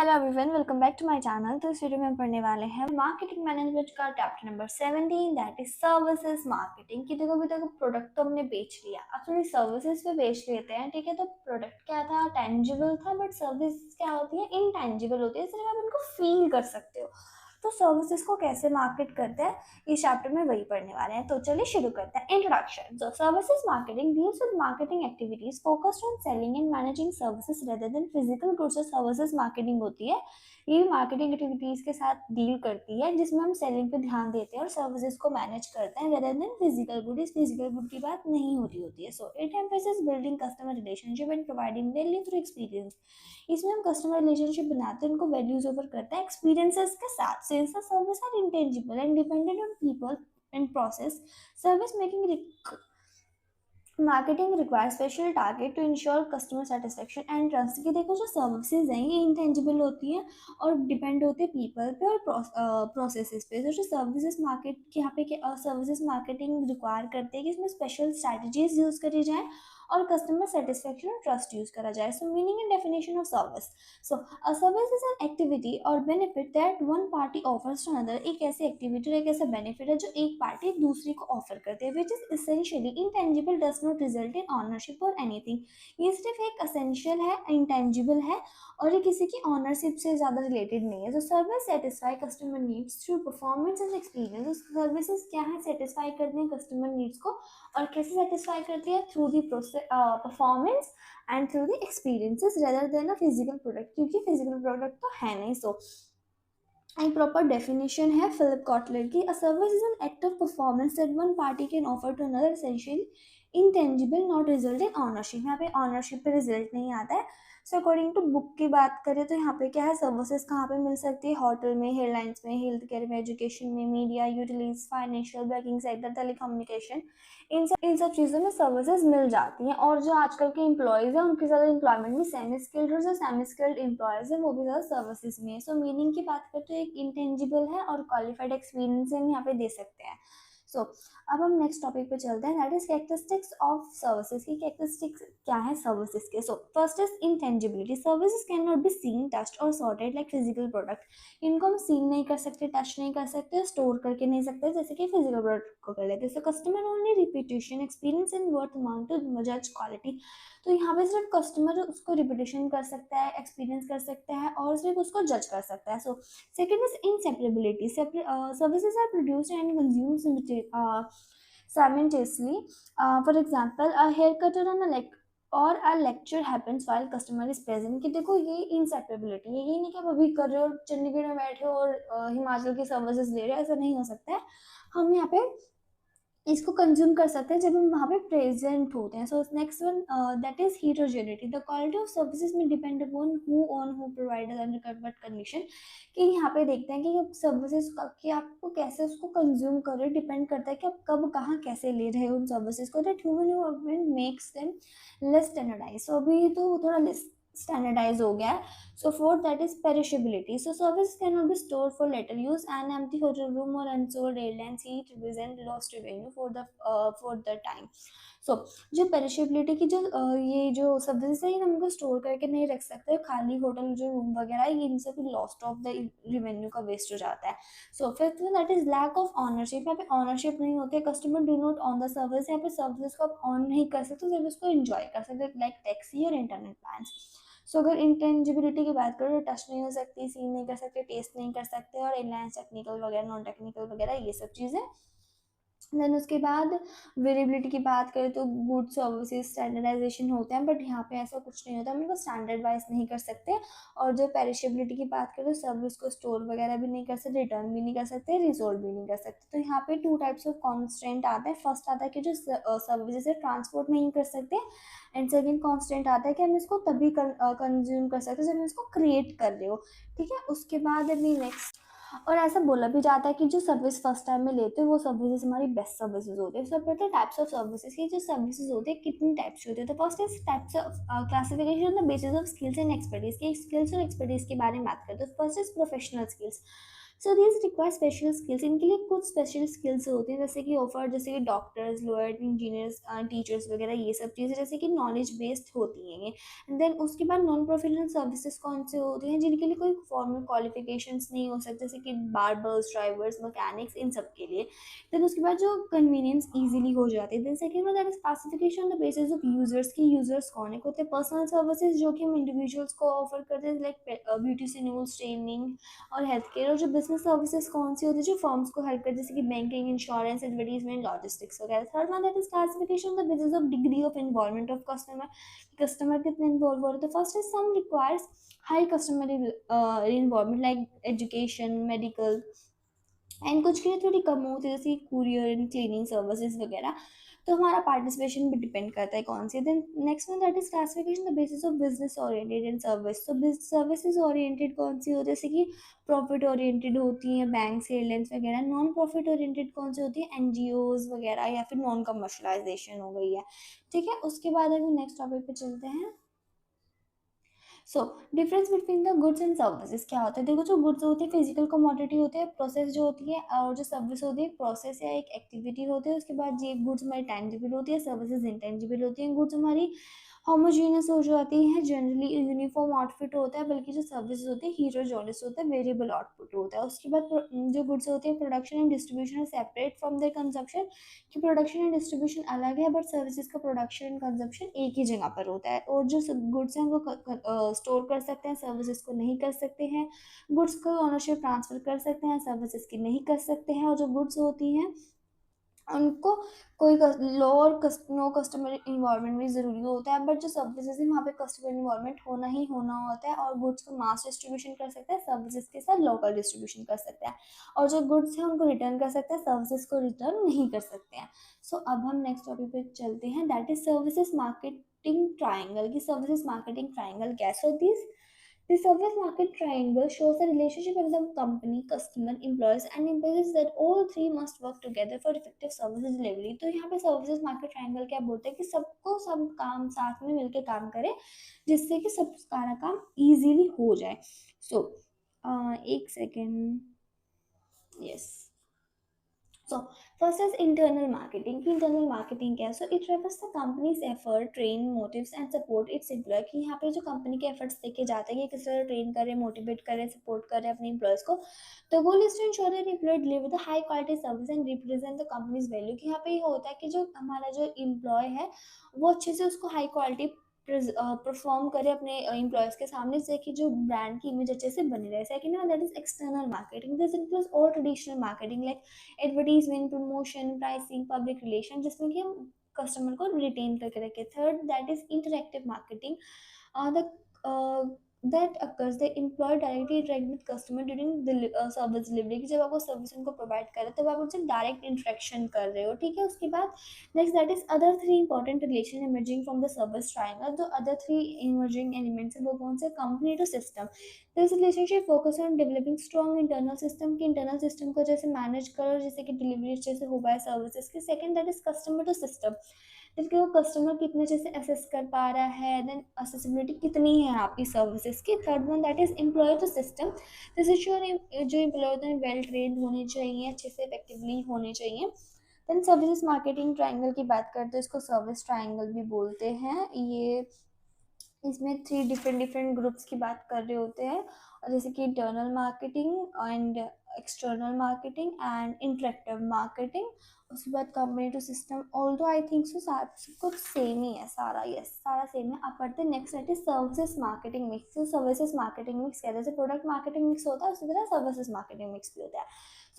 Hello everyone, welcome back to my channel. तो इस video में हम पढ़ने वाले हैं मार्केटिंग मैनेजमेंट का chapter number 17, that is services marketing. कि देखो, अभी तक प्रोडक्ट तो हमने बेच लिया, अब थोड़ी सर्विसेज पे बेच लेते हैं। ठीक है, तो प्रोडक्ट क्या था? टेंजिबल था, बट सर्विस क्या होती है? इनटेंजिबल होती है, सिर्फ आप उनको फील कर सकते हो। तो सर्विसेज को कैसे मार्केट करते हैं, इस चैप्टर में वही पढ़ने वाले हैं। तो चलिए शुरू करते हैं। Introduction. So services marketing deals with marketing activities focused on selling and managing services rather than physical goods. Services marketing होती है, ये मार्केटिंग एक्टिविटीज के साथ डील करती है, जिसमें हम सेलिंग पे ध्यान देते हैं और सर्विसेज को मैनेज करते हैं रेदर देन फिजिकल गुड। इस फिजिकल गुड की बात नहीं हो रही होती है। So it emphasis building customer relationship and providing value through experience. इसमें हम कस्टमर रिलेशनशिप बनाते हैं, उनको वैल्यूज ओवर करते हैं एक्सपीरियंसेस के साथ। Since the service are intangible and dependent on people and process, service making marketing require special target to ensure customer satisfaction and trust. की देखो, जो सर्विसेज हैं ये इंटेंजिबल होती हैं और डिपेंड होते हैं पीपल पे और प्रोसेसेस पे। तो जो सर्विसेज मार्केट यहाँ पे सर्विसेज मार्केटिंग रिक्वायर करते हैं कि इसमें स्पेशल स्ट्रैटेजीज यूज़ करी जाए और कस्टमर सेटिस्फेक्शन और ट्रस्ट यूज़ करा जाए। So meaning and definition of service. So a service is an activity और benefit that one party offers to another. एक ऐसी एक्टिविटी और एक ऐसा बेनिफिट है जो एक पार्टी दूसरी को ऑफर करती है, which is essentially intangible, does not result in ownership और एनीथिंग। ये सिर्फ एक असेंशियल है, इंटेंजिबल है और ये किसी की ऑनरशिप से ज़्यादा रिलेटेड नहीं है। जो service satisfy customer needs through performance and experience. Services क्या है? सेटिस्फाई करते हैं कस्टमर नीड्स को। और कैसे सेटिस्फाई करती है? Through the performance and through the experiences rather than a physical product, क्योंकि फिजिकल प्रोडक्ट तो है नहीं। सो एक प्रॉपर डेफिनेशन है फिलिप कॉटलर की। A service is an act of performance that one party can offer to another, essentially intangible, not result in ownership. यहाँ पे ownership पे रिजल्ट नहीं आता है। सो अकॉर्डिंग टू बुक की बात करें तो यहाँ पे क्या है? सर्विसेज कहाँ पे मिल सकती है? होटल में, एयरलाइंस में, हेल्थ केयर में, एजुकेशन में, media, utilities, financial, banking sector, telecommunication, इन सब चीज़ों में सर्विसेज मिल जाती हैं। और जो आजकल के एम्प्लॉयज़ हैं उनकी ज़्यादा एम्प्लॉयमेंट भी सेमी स्किल्ड, और जो सेमी स्किल्ड एम्प्लॉयज़ हैं वो भी ज़्यादा सर्विसेज में है। सो मीनिंग की बात करें तो एक इंटेंजिबल है और क्वालिफाइड एक्सपीरियंस हम यहाँ पे दे सकते हैं। सो अब हम नेक्स्ट टॉपिक पे चलते हैं, that is characteristics of services की। कैरेक्टरिस्टिक्स क्या है सर्विसेज के? So first is intangibility. Services can not be seen, touched और सॉर्टेड लाइक फिजिकल प्रोडक्ट। इनको हम सीन नहीं कर सकते, टच नहीं कर सकते, स्टोर करके नहीं सकते जैसे कि फिजिकल प्रोडक्ट को कर लेते। So customer only repetition experience and worth amount to जज क्वालिटी। तो यहाँ पे सिर्फ कस्टमर उसको रिपीटेशन कर सकता है, एक्सपीरियंस कर सकता है और सिर्फ उसको जज कर सकता है। सो second is inseparability. Services are produced and consumed simultaneously. For example, a haircut or a lecture happens while customer is present। कि देखो, ये inseparability है, ये नहीं कि आप अभी कर रहे हो, चंडीगढ़ में बैठे हो और हिमाचल की सर्विसेज ले रहे हो, ऐसा नहीं हो सकता है। हम यहाँ पे इसको कंज्यूम कर सकते हैं जब हम वहाँ पे प्रेजेंट होते हैं। So next one, that is heterogeneity. The quality of services में depend upon who on who provider under what condition. कि यहाँ पे देखते हैं कि सर्विसेज कि आपको कैसे उसको कंज्यूम कर रहे हो, डिपेंड करता है कि आप कब कहाँ कैसे ले रहे हो उन सर्विसेज को। That human involvement makes them less standardise. सो अभी तो थोड़ा लेस स्टैंडर्डाइज हो गया है। So fourth, that is perishability. So service can not be store for later use. An empty hotel room और unsold airline seat represent lost revenue for the time. So जो perishability की ये जो services है, ये हम इनको स्टोर करके नहीं रख सकते। खाली होटल जो रूम वगैरह है, ये इनसे फिर लॉस्ट ऑफ द रेवेन्यू का वेस्ट हो जाता है। So fifth one, that is lack of ownership. यहाँ पे ऑनरशिप नहीं होती है, customer do not own the service. यहाँ पे सर्विस को आप ऑन नहीं कर सकते, सिर्फ उसको एंजॉय कर सकते, लाइक टैक्सी और इंटरनेट प्लान। सो अगर इंटेंजिबिलिटी की बात करें तो टच नहीं हो सकती, सीन नहीं कर सकते, टेस्ट नहीं कर सकते और एनलाइंस टेक्निकल वगैरह, नॉन टेक्निकल वगैरह, ये सब चीज़ें। देन उसके बाद वेरिएबिलिटी की बात करें तो गुड सर्विसेज स्टैंडर्डाइजेशन होते हैं, बट यहाँ पे ऐसा कुछ नहीं होता, हम इनको स्टैंडर्ड वाइज नहीं कर सकते। और जो पेरिशेबिलिटी की बात करें तो सर्विस को स्टोर वगैरह भी नहीं कर सकते, रिटर्न भी नहीं कर सकते, रिजोल्व भी नहीं कर सकते। तो यहाँ पे टू टाइप्स ऑफ कॉन्स्टेंट आता है। फर्स्ट आता है कि जो सर्विसेज है ट्रांसपोर्ट नहीं कर सकते, एंड सेकेंड कॉन्स्टेंट आता है कि हम इसको तभी कंज्यूम कर सकते जब हम इसको क्रिएट कर रहे हो। ठीक है, उसके बाद अभी नेक्स्ट, और ऐसा बोला भी जाता है कि जो सर्विस फर्स्ट टाइम में लेते हो वो सर्विसेज हमारी बेस्ट सर्विसेज होती है। सब पता है टाइप्स ऑफ सर्विसेज की। जो सर्विसेज होती है कितनी टाइप्स की होती है? तो first is types of classification on the basis of skills and expertise की। स्किल्स और एक्सपर्टीज के बारे में बात करते हैं। तो first is professional skills. So these require special skills, इनके लिए कुछ स्पेशल स्किल्स होती हैं, जैसे कि ऑफर, जैसे कि डॉक्टर्स, लॉयर, इंजीनियर्स, टीचर्स वगैरह, ये सब चीज़ें जैसे कि नॉलेज बेस्ड होती हैं ये। एंड देन उसके बाद नॉन प्रोफेशनल सर्विसेज कौन से होते हैं, जिनके लिए कोई फॉर्मल क्वालिफिकेशंस नहीं हो सकते, जैसे कि बार्बर्स, ड्राइवर्स, मैकेनिक्स, इन सब के लिए। देन उसके बाद जो कन्वीनियंस ईजिली हो जाती है। Then second one that is classification on the basis of users, की यूजर्स कौन है, होते हैं पर्सनल सर्विसेज जो कि हम इंडिविजुअल्स को ऑफर करते हैं, लाइक ब्यूटिशियन, ट्रेनिंग और हेल्थ केयर। और जो बिजनेस सर्विसेज कौन सी होती है, जो फर्म्स को हेल्प करते हैं, जैसे कि बैंकिंग, इंश्योरेंस, एडवर्टीजमेंट, लॉजिस्टिक्स वगैरह। Third one that is classification the basis of degree of involvement of customer, customer कितने इन्वॉल्व हो रहे हैं। तो first is some requires high customer involvement like education, medical, and कुछ के लिए थोड़ी कम होती है, जैसे कुरियर एंड क्लीनिंग सर्विसेज वगैरह। तो हमारा पार्टिसिपेशन भी डिपेंड करता है कौन सी। Then next one that is classification the basis of business oriented and service. तो सर्विसेज ओरिएंटेड कौन सी होती है, जैसे कि प्रॉफिट ओरिएंटेड होती है, बैंक, एयरलाइंस वगैरह। नॉन प्रॉफिट ओरिएंटेड कौन सी होती है, एनजीओज वगैरह, या फिर नॉन कमर्शलाइजेशन हो गई है। ठीक है, उसके बाद अभी नेक्स्ट टॉपिक पे चलते हैं। So difference between the goods and services क्या होता है। देखो, जो गुड्स होती है फिजिकल कमोडिटी होती है, प्रोसेस जो होती है, और जो सर्विस होती है प्रोसेस या एक एक्टिविटी होती है। उसके बाद ये गुड्स हमारी टेंजिबल होती है, सर्विसेज इंटेंजिबल होती है। गुड्स हमारी होमोजीनियस हो जाती है, जनरली यूनिफॉर्म आउटफिट होता है, बल्कि जो सर्विसेज होती है हीरोजोनियस होता है, वेरिएबल आउटपुट होता है। उसके बाद जो गुड्स होती है production and distribution separate from their consumption, कि प्रोडक्शन एंड डिस्ट्रीब्यूशन अलग है, बट सर्विसेज का प्रोडक्शन एंड कंजप्शन एक ही जगह पर होता है। और जो गुड्स हैं वो स्टोर कर सकते हैं, सर्विसेज को नहीं कर सकते हैं। गुड्स को ओनरशिप ट्रांसफर कर सकते हैं, सर्विसेज की नहीं कर सकते हैं। और जो गुड्स होती हैं उनको कोई लो और नो कस्टमर इन्वॉल्वमेंट भी ज़रूरी होता है, बट जो सर्विसेज है वहाँ पे कस्टमर इन्वॉल्वमेंट होना ही होना होता है। और गुड्स को मास डिस्ट्रीब्यूशन कर सकते हैं, सर्विसेज के साथ लोकल डिस्ट्रीब्यूशन कर सकते हैं। और जो गुड्स हैं उनको रिटर्न कर सकते हैं, सर्विसेज को रिटर्न नहीं कर सकते हैं। सो अब हम नेक्स्ट टॉपिक पे चलते हैं, that is services marketing triangle. की सर्विसेज मार्केटिंग ट्राइंगल कैसे होती है। The service market triangle shows the relationship of the company, customer, employees and employees that all three must work together for effective services delivery। तो यहाँ पे services market triangle क्या बोलते हैं, कि सबको सब काम साथ में मिलकर काम करे, जिससे कि सब सारा काम इजीली हो जाए। सो एक second, yes. So first is internal marketing। कि internal marketing क्या है। So it refers the company's effort, train, motives and support its employee। कि यहाँ पे जो कंपनी के efforts देखे जाते हैं कि किस तरह ट्रेन करे, मोटिवेट करे, सपोर्ट करे अपने employees को। तो goal is to ensure that employee deliver the high quality service and represent the company's value। कि यहाँ पे ये होता है कि जो हमारा जो employee है वो अच्छे से उसको high quality परफॉर्म करे अपने एम्प्लॉयज़ के सामने, से कि जो ब्रांड की इमेज अच्छे से बनी रहे। Second one that is external marketing. This includes all traditional marketing like advertisement, promotion, pricing, public relation, जिसमें कि हम कस्टमर को रिटेन करके रखें। Third that is interactive marketing, the that occurs the employee directly interact with customer during service delivery। कि जब आपको service उनको प्रोवाइड कर रहे हो तब आप उनसे डायरेक्ट इंटरेक्शन कर रहे हो। ठीक है, उसके बाद next that is other three important relation emerging from the service triangle. जो अदर थ्री इमर्जिंग एलिमेंट्स है वो कौन से, company to system. This relationship focus on developing strong internal system, की इंटरनल सिस्टम को जैसे मैनेज करो जैसे कि डिलीवरी अच्छे से हो पाए सर्विसेज की। Second that is customer to system, जबकि वो कस्टमर कितने अच्छे से असेस कर पा रहा है, देन असेसिबिलिटी कितनी है आपकी सर्विसेज की। Third one that is employ to system, this ensure जो एम्प्लॉय होते हैं वेल ट्रेन होने चाहिए, अच्छे से इफेक्टिवली होने चाहिए। देन सर्विसेज मार्केटिंग ट्रायंगल की बात करते हैं, इसको सर्विस ट्रायंगल भी बोलते हैं। ये इसमें थ्री डिफरेंट डिफरेंट ग्रुप्स की बात कर रहे होते हैं, और जैसे कि internal marketing and external marketing and interactive marketing. उसके बाद company to system, although I think so सब कुछ सेम ही है सारा, यस सारा सेम है। अब पढ़ते हैं नेक्स्ट है services marketing mix. Services marketing mix क्या है, जैसे प्रोडक्ट मार्केटिंग मिक्स होता है उसी तरह सर्विसेज मार्केटिंग मिक्स भी होता है।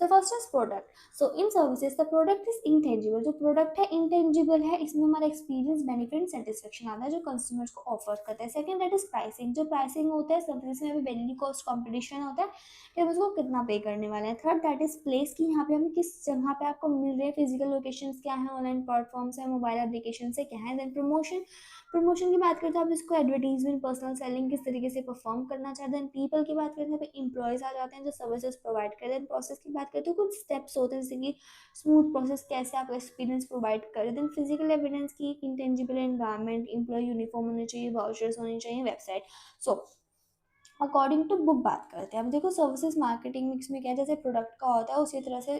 सो first is product. So in services the product is intangible, जो प्रोडक्ट है इंटेंजिबल है, इसमें हमारा एक्सपीरियंस, बेनिफिट, सेटिस्फेक्शन आता है जो कंज्यूमर्स को ऑफर करता है। सेकंड दैट इज प्राइसिंग, जो प्राइसिंग होता है सर्विस में भी वैल्यू कॉस्ट कॉम्पिटिशन होता है कि हम उसको कितना पे करने वाले हैं। थर्ड दैट इज प्लेस, की यहाँ पे हमें किस जगह पे आपको मिल रहे हैं, फिजिकल लोकेशंस क्या है, ऑनलाइन प्लेटफॉर्म्स है, मोबाइल एप्लीकेशन से क्या है। देन प्रमोशन, प्रमोशन की बात करते हैं आप इसको एडवर्टीजमेंट, पर्सनल सेलिंग किस तरीके से परफॉर्म करना चाहते हैं। पीपल की बात करते हैं एम्प्लॉयज़ आ जाते हैं जो सर्विसेज प्रोवाइड करते हैं। प्रोसेस की बात करते हैं कुछ स्टेप्स होते हैं जैसे कि स्मूथ प्रोसेस, कैसे आप एक्सपीरियंस प्रोवाइड करें। देन फिजिकल एविडेंस की इंटेंजिबल एनवायरनमेंट, एम्प्लॉय यूनिफॉर्म होने चाहिए, वाउचर्स होने चाहिए, website. So according to book बात करते हैं। अब देखो सर्विसेज मार्केटिंग मिक्स में क्या है, जैसे प्रोडक्ट का होता है उसी तरह से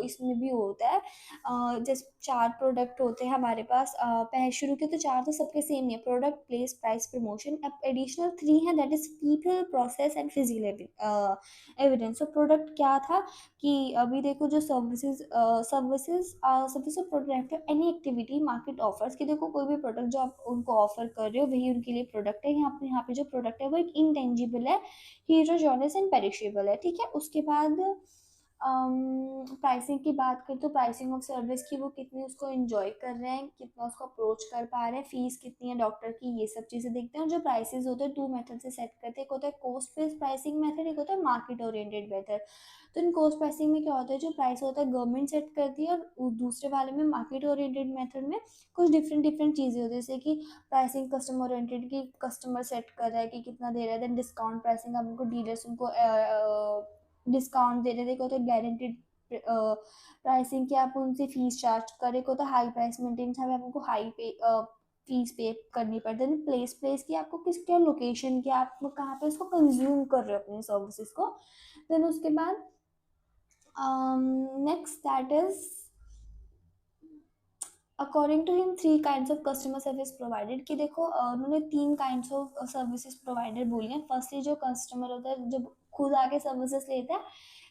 इसमें भी होता है। जैसे 4 प्रोडक्ट होते हैं हमारे पास, पहले शुरू के तो 4 तो सबके सेम ही है, प्रोडक्ट, प्लेस, प्राइस, प्रमोशन। अब एडिशनल 3 है, that is people, process and physical evidence. तो प्रोडक्ट क्या था कि अभी देखो जो services of product any activity market offers, कि देखो कोई भी प्रोडक्ट जो आप उनको ऑफर कर रहे हो वही उनके लिए प्रोडक्ट है। यहाँ पे जो प्रोडक्ट है वो एक इंटेंजिबल है, हीरोजोनस एंड पेरिशेबल है, ठीक है। उसके बाद प्राइसिंग की बात करें तो प्राइसिंग ऑफ सर्विस की, वो कितनी उसको एंजॉय कर रहे हैं, कितना उसको अप्रोच कर पा रहे हैं, फीस कितनी है डॉक्टर की, ये सब चीज़ें देखते हैं। और जो प्राइसेस होते हैं 2 मेथड से सेट करते हैं, एक होता है कॉस्ट बेस्ड प्राइसिंग मेथड, एक होता है मार्केट ओरिएंटेड मेथड। तो इन कॉस्ट प्राइसिंग में क्या होता है, जो प्राइस होता है गवर्नमेंट सेट करती है, और दूसरे वाले में मार्केट ओरिएंटेड मेथड में कुछ डिफरेंट डिफरेंट चीज़ें होती है, जैसे कि प्राइसिंग कस्टमर ओरिएंटेड की, कस्टमर सेट कर रहा है कि कितना दे रहा है। देन डिस्काउंट प्राइसिंग, अब उनको डीलर्स उनको डिस्काउंट दे रहे थे, को तो गारंटीड प्राइसिंग की आप उनसे फीस चार्ज करें, को तो हाई प्राइस मेंटेन है, आपको हाई पे फीस पे करनी पड़ती है। प्लेस की आपको किस क्या लोकेशन की, आप कहाँ पे उसको कंज्यूम कर रहे हो अपनी सर्विसेज को। देन उसके बाद next that is according to him 3 kinds of customer service provided, कि देखो उन्होंने 3 काइंड्स ऑफ सर्विसेज प्रोवाइडेड बोली हैं। फर्स्टली जो कस्टमर होता है जब खुद आके सर्विसेज लेता है,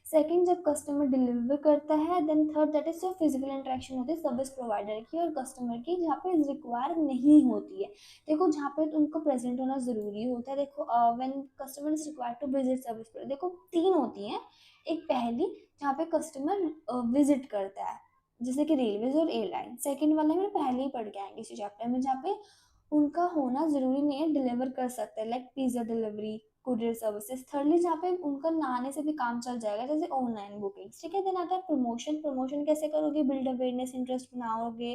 सेकंड जब कस्टमर डिलीवर करता है, देन थर्ड दैट इज जो फिजिकल इंटरेक्शन होती है सर्विस प्रोवाइडर की और कस्टमर की, जहाँ पे रिक्वायर नहीं होती है। देखो जहाँ पे उनको प्रेजेंट होना ज़रूरी होता है, देखो when customer is required to visit service, देखो 3 होती हैं। एक पहली जहाँ पे कस्टमर विजिट करता है, जैसे कि रेलवेज और एयरलाइन। सेकंड वाला में पहले ही पढ़ के आएंगे इसी चैप्टर में, जहाँ पे उनका होना जरूरी नहीं है, डिलीवर कर सकते हैं, like pizza delivery, courier services. Thirdly जहाँ पे उनका ना आने से भी काम चल जाएगा, जैसे ऑनलाइन बुकिंग्स, ठीक है। देन आता है प्रमोशन। प्रमोशन कैसे करोगे, बिल्ड अवेयरनेस, इंटरेस्ट बनाओगे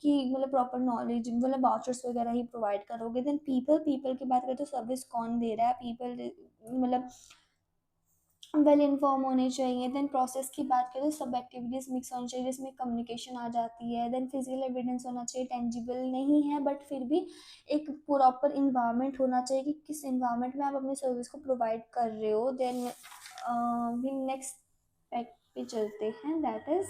कि मतलब प्रॉपर नॉलेज, मतलब वाउचर्स वगैरह ही प्रोवाइड करोगे। देन पीपल, पीपल की बात करें तो सर्विस कौन दे रहा है, पीपल मतलब वेल इन्फॉर्म होने चाहिए। देन प्रोसेस की बात करें तो सब एक्टिविटीज़ मिक्स होनी चाहिए, जिसमें कम्युनिकेशन आ जाती है। देन फिजिकल एविडेंस होना चाहिए, टेंजिबल नहीं है बट फिर भी एक प्रॉपर इन्वायरमेंट होना चाहिए कि किस इन्वायरमेंट में आप अपनी सर्विस को प्रोवाइड कर रहे हो। देन नेक्स्ट पैक पे चलते हैं, that is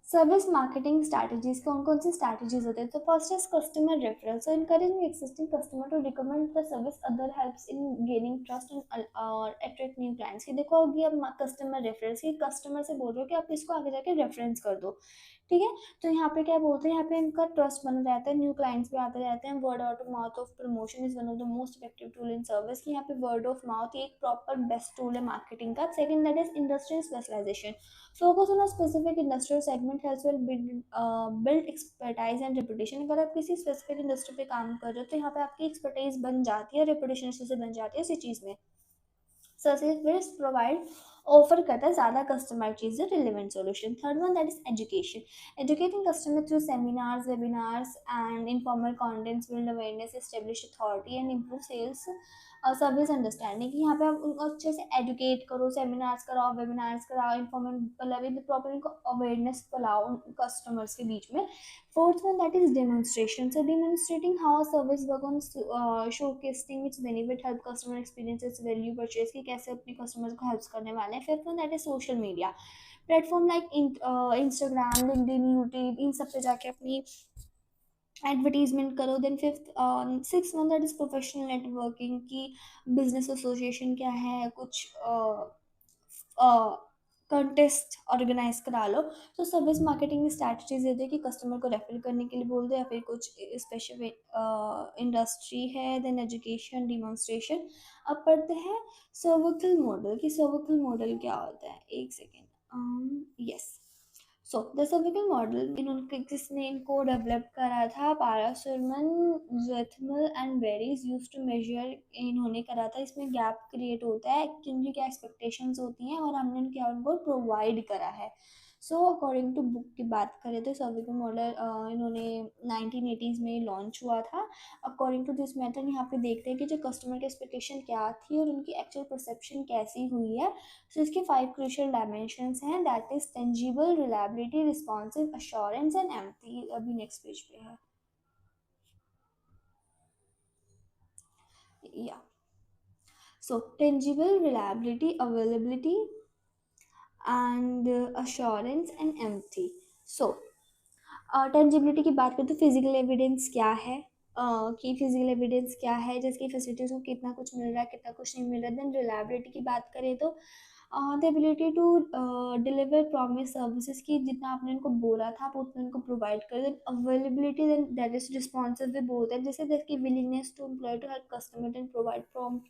service marketing strategies. कौन कौन सी स्ट्रैटेजीज होते हैं, तो first is customer referral, so encouraging existing customer to recommend the service other helps in gaining trust and और अट्रैक्ट न्यू क्लाइंट्स, की देखो अभी अब कस्टमर रेफरेंस की, कस्टमर से बोल रहे हो कि आप इसको आगे जाके रेफरेंस कर दो, ठीक है। तो यहाँ पे क्या बोलते हैं, यहाँ पे इनका ट्रस्ट बना रहता है, न्यू क्लाइंट्स भी आते रहते हैं। Word of mouth of promotion is one of the most effective tool in service, की यहाँ पे वर्ड ऑफ माउथ एक प्रॉपर बेस्ट टूल है मार्केटिंग का। Second that is industrial specialisation, focus on a specific industrial segment helps well build expertise and reputation। अगर आप किसी specific industry पे काम कर रहे हो तो यहाँ पे आपकी एक्सपर्टाइज बन जाती है, रेपुटेशन अच्छे से बन जाती है इसी चीज़ में। सर्विस प्रोवाइड ऑफर करता है ज़्यादा कस्टमर चीज़ें, relevant solution. Third one that is education, educating customer through seminars, webinars and informal contents build awareness, establish authority and improve sales service understanding, कि यहाँ पे आप उनको अच्छे से एजुकेट करो, सेमिनार्स कराओ, वेबिनार्स कराओ, इन्फॉर्मल मतलब प्रॉपर इनको अवेयरनेस फैलाओ कस्टमर्स के बीच में। Fourth one that is demonstration. So demonstrating how a service work on showcasing its benefit, help customer experience its value purchase, कि कैसे अपने customers को helps करने वाले हैं। Fifth one that is social media. Platform like Instagram, LinkedIn, YouTube, इन सब पे जाके अपनी एडवर्टीजमेंट करो। Then fifth six one that is professional networking, की बिजनेस एसोसिएशन क्या है, कुछ कंटेस्ट ऑर्गेनाइज करा लो। तो सर्विस मार्केटिंग की स्ट्रैटेजीज ये थे कि कस्टमर को रेफर करने के लिए बोल दो, या फिर कुछ स्पेशल इंडस्ट्री है। Then education, demonstration. अब पढ़ते हैं सर्विकल मॉडल, कि सर्विकल मॉडल क्या होता है, एक second. Yes, so the SERVQUAL model इन्होंने किसने इनको डेवलप करा था, Parasuraman, Zeithaml and Berry's use to measure, इन्होंने करा था। इसमें गैप क्रिएट होता है क्योंकि क्या एक्सपेक्टेशंस होती हैं और हमने क्या उनको प्रोवाइड करा है। सो अकॉर्डिंग टू बुक की बात करें तो सर्विकल मॉडल इन्होंने 1980s में लॉन्च हुआ था। अकॉर्डिंग टू दिस मेथड यहाँ पे देखते हैं कि जो कस्टमर की एक्सपेक्टेशन क्या थी और उनकी एक्चुअल परसेप्शन कैसी हुई है। सो इसके 5 क्रूशियल डायमेंशंस हैं, that is tangible, reliability, responsive, assurance and empathy. अभी नेक्स्ट पेज पे है, या So tangible, reliability, availability, and assurance and empathy. So tangibility की बात करें तो फिजिकल एविडेंस क्या है, कि फिजिकल एविडेंस क्या है, जैसे कि फैसिलिटीज़ को कितना कुछ मिल रहा है, कितना कुछ नहीं मिल रहा है। देन रिलायबिलिटी की बात करें तो the ability to deliver promise services की जितना आपने उनको बोला था आप उतना उनको प्रोवाइड करें। Then availability, then that is responsive भी बोलते हैं, जैसे दैट की willingness to employ to help customer and provide from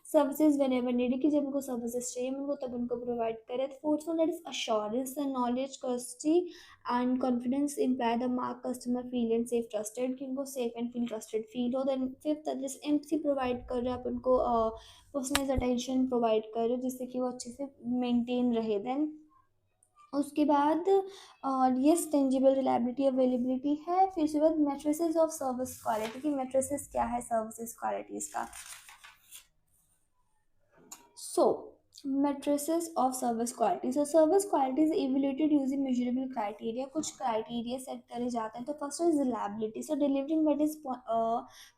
services whenever needed, कि जब उनको सर्विसेज चाहिए उनको तब उनको प्रोवाइड करें। Fourth one that is assurance, the knowledge, courtesy and confidence imply the mark customer feel and safe trusted, कि उनको safe and feel trusted feel हो। Then fifth that is empathy, provide कर रहे हो आप उनको पर्सनलाइज अटेंशन प्रोवाइड कर रहे हो जिससे कि वो अच्छे से मेंटेन रहे। देन उसके बाद यस टेंजिबल, रिलायबिलिटी, अवेलेबिलिटी है। फिर उसके बाद मैट्रिसेस ऑफ सर्विस क्वालिटी, की मैट्रिसेस क्या है सर्विसेज क्वालिटीज़ का। So, matrices of service quality. So, service quality is evaluated using measurable criteria. कुछ criteria set करे जाते हैं. तो first is reliability. So, delivering what is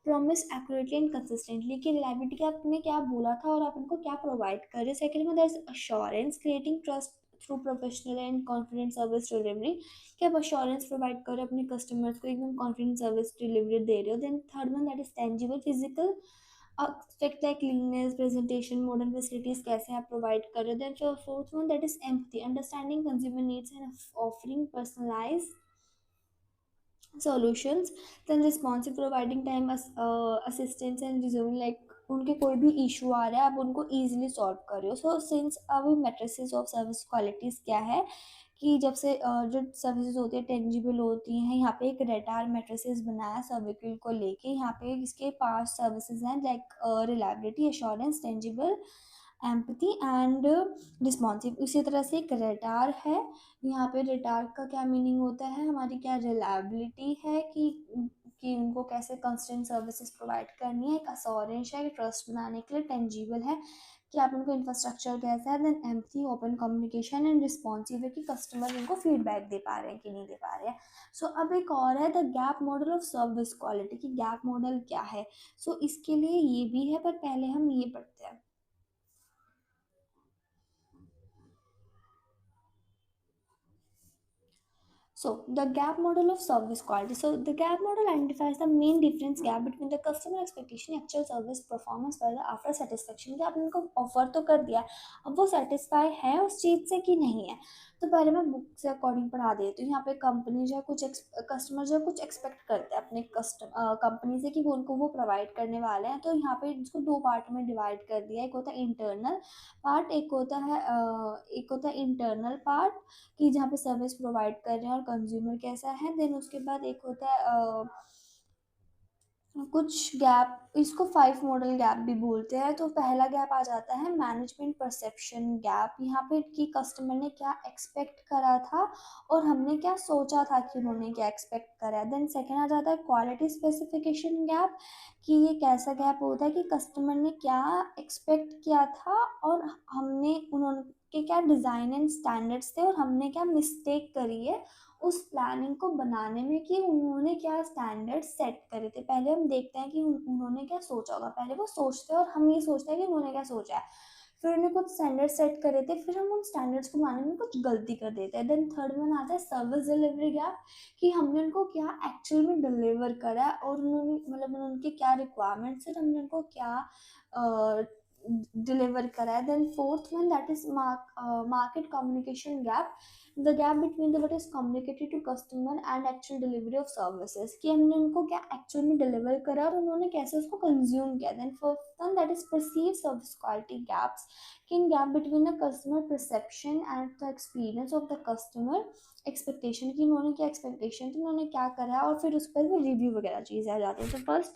promised accurately and consistently. कि reliability का आपने क्या बोला था और आप उनको क्या provide कर रहे. Second में there is assurance, creating trust through professional and confident service delivery. कि आप assurance provide कर रहे हो अपने customers को एकदम confident service delivery दे रहे हो. Then third one that is tangible, physical aspect like cleanliness, presentation, modern facilities कैसे आप provide कर रहे हो. Then for fourth one that is empathy, understanding consumer needs and offering personalized solutions. Then responsive, providing time assistance and resolving like उनके कोई भी issue आ रहा है आप उनको ईजिली सॉल्व कर रहे हो. सो सिंस अब मैट्रिसेस ऑफ सर्विस क्वालिटीज़ क्या है कि जब से जो सर्विसेज होती है टेंजिबल होती हैं. यहाँ पे एक रेटार मैट्रिसेस बनाया सर्विकल को लेके. यहाँ पे इसके 5 सर्विसेज हैं like reliability, assurance, tangible, empathy and responsive. उसी तरह से एक रेटार है. यहाँ पे रिटार का क्या मीनिंग होता है, हमारी क्या रिलायबिलिटी है कि उनको कैसे कंस्टेंट सर्विसेज प्रोवाइड करनी है. एक अश्योरेंस है कि ट्रस्ट बनाने के लिए. टेंजिबल है कि आप उनको इंफ्रास्ट्रक्चर कैसा है. Then empathy, open communication and responsive है कि कस्टमर उनको फीडबैक दे पा रहे हैं कि नहीं दे पा रहे हैं. सो अब एक और है the gap model of service quality, की गैप मॉडल क्या है. सो इसके लिए ये भी है पर पहले हम ये पढ़ते हैं. So the gap model of service quality. So the gap model identifies the main difference gap between the customer expectation, actual service performance पर after satisfaction. कि आपने उनको ऑफर तो कर दिया, अब वो सेटिस्फाई है उस चीज़ से कि नहीं है. तो पहले मैं बुक से अकॉर्डिंग पढ़ा देती हूँ. यहाँ पे कंपनी जो है कुछ कस्टमर जो है कुछ एक्सपेक्ट करते हैं अपने कंपनी से कि वो उनको वो प्रोवाइड करने वाले हैं. तो यहाँ पे इसको 2 पार्ट में डिवाइड कर दिया. एक होता है इंटरनल पार्ट, एक होता है इंटरनल पार्ट कि जहाँ पे सर्विस प्रोवाइड कर रहे हैं और कंज्यूमर कैसा है. देन उसके बाद एक होता है कुछ गैप, इसको 5 मॉडल गैप भी बोलते हैं. तो पहला गैप आ जाता है मैनेजमेंट परसेप्शन गैप. यहाँ पे कि कस्टमर ने क्या एक्सपेक्ट करा था और हमने क्या सोचा था कि उन्होंने क्या एक्सपेक्ट करा है. देन सेकेंड आ जाता है क्वालिटी स्पेसिफिकेशन गैप, कि ये कैसा गैप होता है कि कस्टमर ने क्या एक्सपेक्ट किया था और हमने उन्होंने क्या डिज़ाइन एंड स्टैंडर्ड्स थे और हमने क्या मिस्टेक करी है उस प्लानिंग को बनाने में कि उन्होंने क्या स्टैंडर्ड सेट करे थे. पहले हम देखते हैं कि उन्होंने क्या सोचा होगा. पहले वो सोचते हैं और हम ये सोचते हैं कि उन्होंने क्या सोचा है. फिर उन्होंने कुछ स्टैंडर्ड सेट करे थे, फिर हम उन स्टैंडर्ड्स को बनाने में कुछ गलती कर देते हैं. देन थर्ड वन आता है सर्विस डिलीवरी गैप, कि हमने उनको क्या एक्चुअल में डिलीवर करा है और उन्होंने मतलब उनके क्या रिक्वायरमेंट्स है, हमने उनको क्या डिलीवर करा है. Then fourth one that is market communication gap, the gap between the what is communicated to customer and actual delivery of services, कि हमने उनको क्या एक्चुअल में डिलीवर करा और उन्होंने कैसे उसको कंज्यूम किया. Then fourth one that is perceive service quality gaps, कि in gap between the customer perception and the experience of the customer expectation, कि उन्होंने क्या एक्सपेक्टेशन थी, उन्होंने क्या करा और फिर उस पर भी रिव्यू वगैरह चीज़ें आ जाती हैं. तो first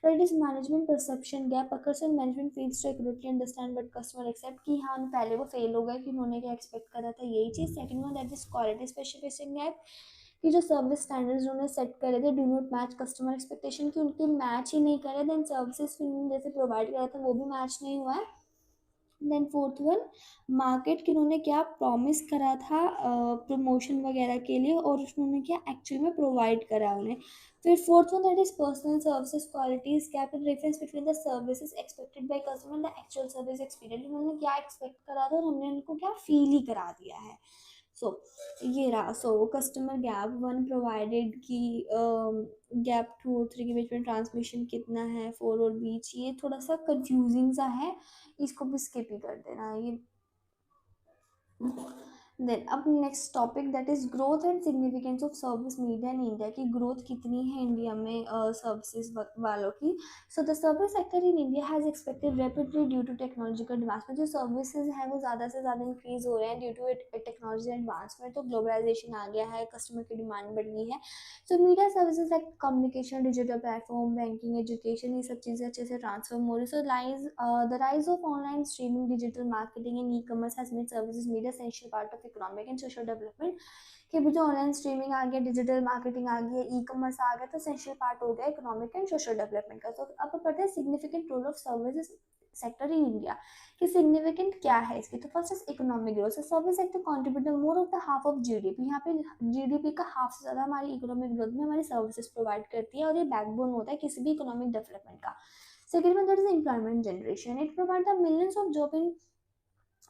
that is management perception gap, occurs when management fails to accurately understand what customer accept, कि हाँ पहले वो फेल हो गए कि उन्होंने क्या एक्सपेक्ट करा था यही चीज़. Second one that is quality specification gap, कि जो सर्विस स्टैंडर्ड्स उन्होंने सेट करे थे do not match customer expectation, कि उनके मैच ही नहीं करे. देन सर्विसेज जैसे प्रोवाइड करा था वो भी मैच नहीं हुआ है. देन फोर्थ वन, मार्केट कि उन्होंने क्या प्रॉमिस करा था प्रमोशन वगैरह के लिए और उन्होंने क्या एक्चुअल में प्रोवाइड करा उन्हें। फिर fourth one that is personal services qualities, क्या फिर difference between the services expected by customer the actual service experience, उन्होंने क्या एक्सपेक्ट करा था और हमने उनको क्या फील ही करा दिया है। सो ये रहा। So customer gap one provided की गैप टू और थ्री के बीच में ट्रांसमिशन कितना है, फोर और बीच, ये थोड़ा सा कंफ्यूजिंग सा है, इसको भी स्किप ही कर देना ये। देन अब next topic that is growth and significance of service media in India, की ग्रोथ कितनी है इंडिया में सर्विसेज वालों की। So the service sector in India has expected rapidly due to technological advancement, जो सर्विसेज है वो ज़्यादा से ज़्यादा इंक्रीज हो रहे हैं ड्यू टू टेक्नोलॉजी एडवांसमेंट, तो ग्लोबलाइजेशन आ गया है, कस्टमर की डिमांड बढ़ गई है। So media services like communication, digital platform, banking, education, ये सब चीज़ें अच्छे से ट्रांसफॉर्म हो रही है। So the rise of online streaming, digital marketing and e-commerce has made services media essential part of economic and social development, कि भी जो ऑनलाइन स्ट्रीमिंग आ गया, डिजिटल मार्केटिंग आ गई, ई कॉमर्स आ गया, तो एसेंशियल पार्ट हो गया इकोनॉमिक एंड सोशल डेवलपमेंट का। तो अब पढ़ते हैं significant role of services sector in India, कि सिग्निफिकेंट क्या है इसकी। तो first is economic growth, service sector contribute more of the half of GDP, यहाँ पे जीडीपी का हाफ से ज़्यादा हमारी इकोनॉमिक ग्रोथ में हमारी सर्विसेज प्रोवाइड करती है, और ये बैकबोन होता है किसी भी इकोनॉमिक डेवलपमेंट का। Second one, that is employment generation. It provides the millions of jobs in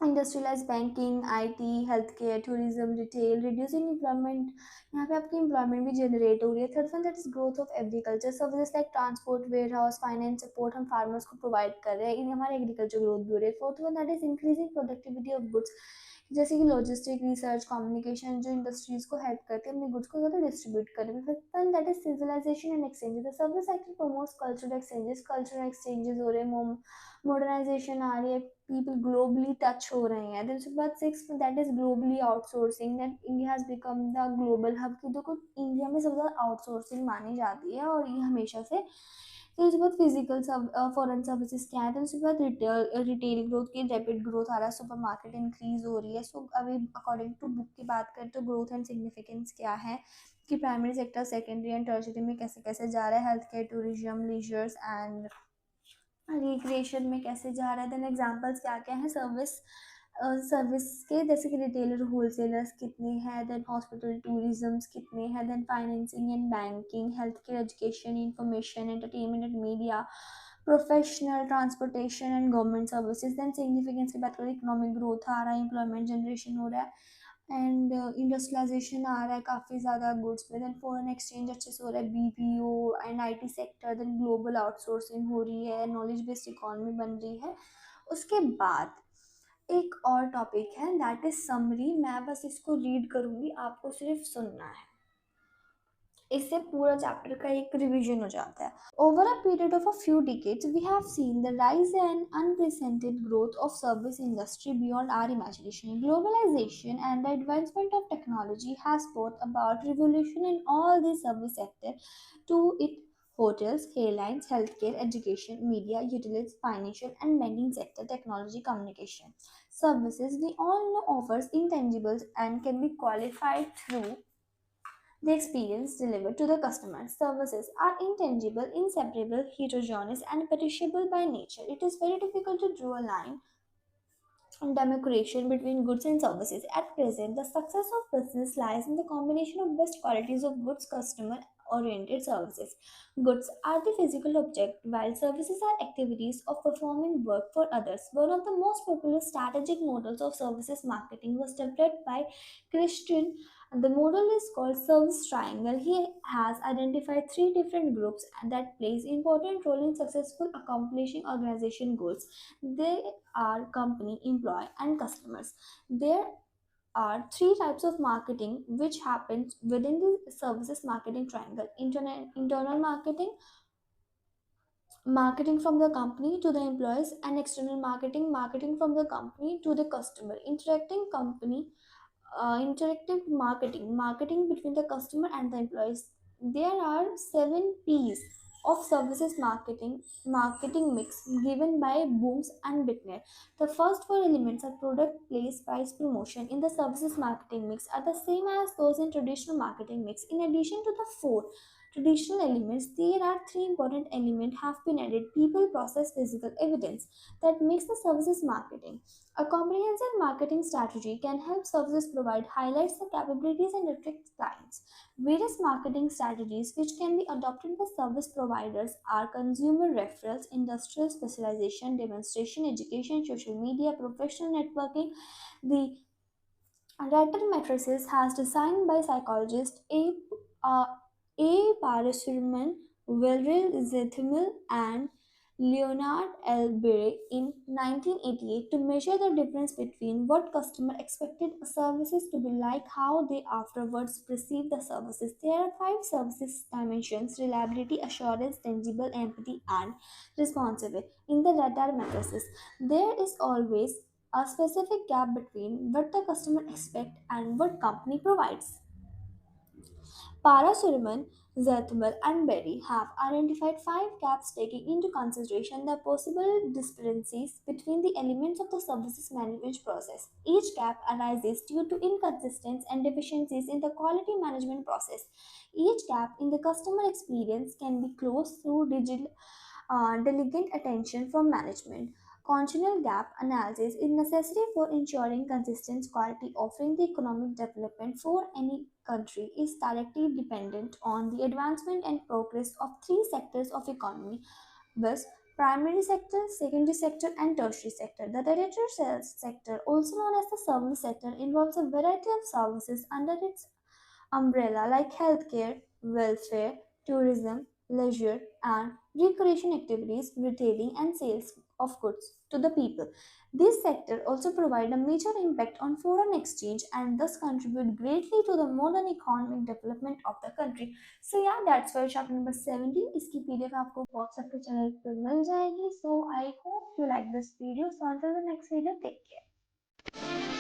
industrialise banking, IT, health care, tourism, retail, reducing employment, यहाँ पे आपकी एम्प्लॉयमेंट भी जनरेट हो रही है। Third one that is growth of agriculture services like transport, warehouse, finance support हम farmers को provide कर रहे हैं, इन हमारे एग्रीकल्चर ग्रोथ भी हो रही है। Fourth one that is increasing productivity of goods, जैसे कि लॉजिस्टिक, रिसर्च, कम्युनिकेशन, जो इंडस्ट्रीज को हेल्प करते हैं अपने गुड्स को ज़्यादा डिस्ट्रीब्यूट करने में। Fifth one that is civilisation and exchanges, the service sector promotes cultural exchanges हो रहे हैं, मॉडर्नाइजेशन आ रही है, पीपल ग्लोबली टच हो रहे हैं। देन उसके बाद six that is globally outsourcing, that India has become the global hub, की देखो इंडिया में सबसे ज़्यादा आउटसोर्सिंग मानी जाती है और ये हमेशा से। फिर उसके बाद फिजिकल फॉरेन सर्विसेज क्या है, तो उसके बाद रिटेल ग्रोथ की रैपिड ग्रोथ आ रहा है, सुपर मार्केट इंक्रीज हो रही है। सो अभी अकॉर्डिंग टू बुक की बात करें तो ग्रोथ एंड सिग्निफिकेंस क्या है, कि primary sector, secondary and tertiary में कैसे कैसे जा रहा है, health care, tourism, lizards and recreation में कैसे जा रहा है। देन एग्जांपल्स क्या क्या हैं सर्विस के, जैसे कि रिटेलर, होलसेलर्स कितने हैं, देन हॉस्पिटल, टूरिज्म कितने हैं, then financing and banking, health care, education, information, entertainment and media, professional, transportation and government services. Then significance की बात करें, इकोनॉमिक ग्रोथ आ रहा है, एम्प्लॉयमेंट जनरेशन हो रहा है, एंड इंडस्ट्रियलाइजेशन आ रहा है काफ़ी ज़्यादा गुड्स में। देन फॉरेन एक्सचेंज अच्छे से हो रहा है, BPO and IT sector, then global outsourcing हो रही है, नॉलेज बेस्ड इकॉनमी बन रही है। उसके बाद एक और टॉपिक है दैट इज समरी, मैं बस इसको रीड करूँगी, आपको सिर्फ सुनना है, इससे पूरा चैप्टर का एक रिवीजन हो जाता है। Over a period of a few decades, we have seen the rise and unprecedented growth of service industry beyond our imagination. Globalization and the advancement of technology has brought about revolution in all the service sector, to it hotels, airlines, healthcare, education, media, utilities, financial and banking sector, technology, communication. Services we all know offers intangibles and can be qualified through the experience delivered to the customer. Services are intangible, inseparable, heterogeneous, and perishable by nature. It is very difficult to draw a line and demarcation between goods and services. At present, the success of business lies in the combination of best qualities of goods, customer oriented services. Goods are the physical object, while services are activities of performing work for others. One of the most popular strategic models of services marketing was developed by Christian. The model is called service triangle. He has identified three different groups that plays important role in successful accomplishing organization goals. They are company, employee, and customers. There are three types of marketing which happens within the services marketing triangle: internal marketing, marketing from the company to the employees, and external marketing, marketing from the company to the customer. Interactive marketing, marketing between the customer and the employees. There are 7 P's of services marketing mix given by Booms and Bittner. The first four elements are product, place, price, promotion in the services marketing mix are the same as those in traditional marketing mix. In addition to the four traditional elements, there are three important elements have been added: people, process, physical evidence that makes the services marketing. A comprehensive marketing strategy can help services provide highlights the capabilities and attract clients. Various marketing strategies which can be adopted by service providers are consumer referrals, industrial specialization, demonstration, education, social media, professional networking. The Ratter matrices has designed by psychologists uh, A. Parasuraman, Wilril Zethimel, and Leonard L. Berry in 1988 to measure the difference between what customer expected services to be like, how they afterwards perceive the services. There are five services dimensions: reliability, assurance, tangible, empathy, and responsive. In the radar matrices, there is always a specific gap between what the customer expects and what company provides. Parasuraman, Zethmal, and Berry have identified five gaps taking into consideration the possible discrepancies between the elements of the services management process. Each gap arises due to inconsistencies and deficiencies in the quality management process. Each gap in the customer experience can be closed through diligent attention from management. Continual gap analysis is necessary for ensuring consistent quality offering. The economic development for any country is directly dependent on the advancement and progress of three sectors of economy: thus primary sector, secondary sector, and tertiary sector. The tertiary sales sector, also known as the service sector, involves a variety of services under its umbrella like healthcare, welfare, tourism, leisure, and recreation activities, retailing, and sales of goods to the people. This sector also provide a major impact on foreign exchange and thus contribute greatly to the modern economic development of the country. So yeah, that's why chapter number 70 इसकी PDF आपको WhatsApp के channel पे मिल जाएगी. So I hope you like this video. So until the next video, take care.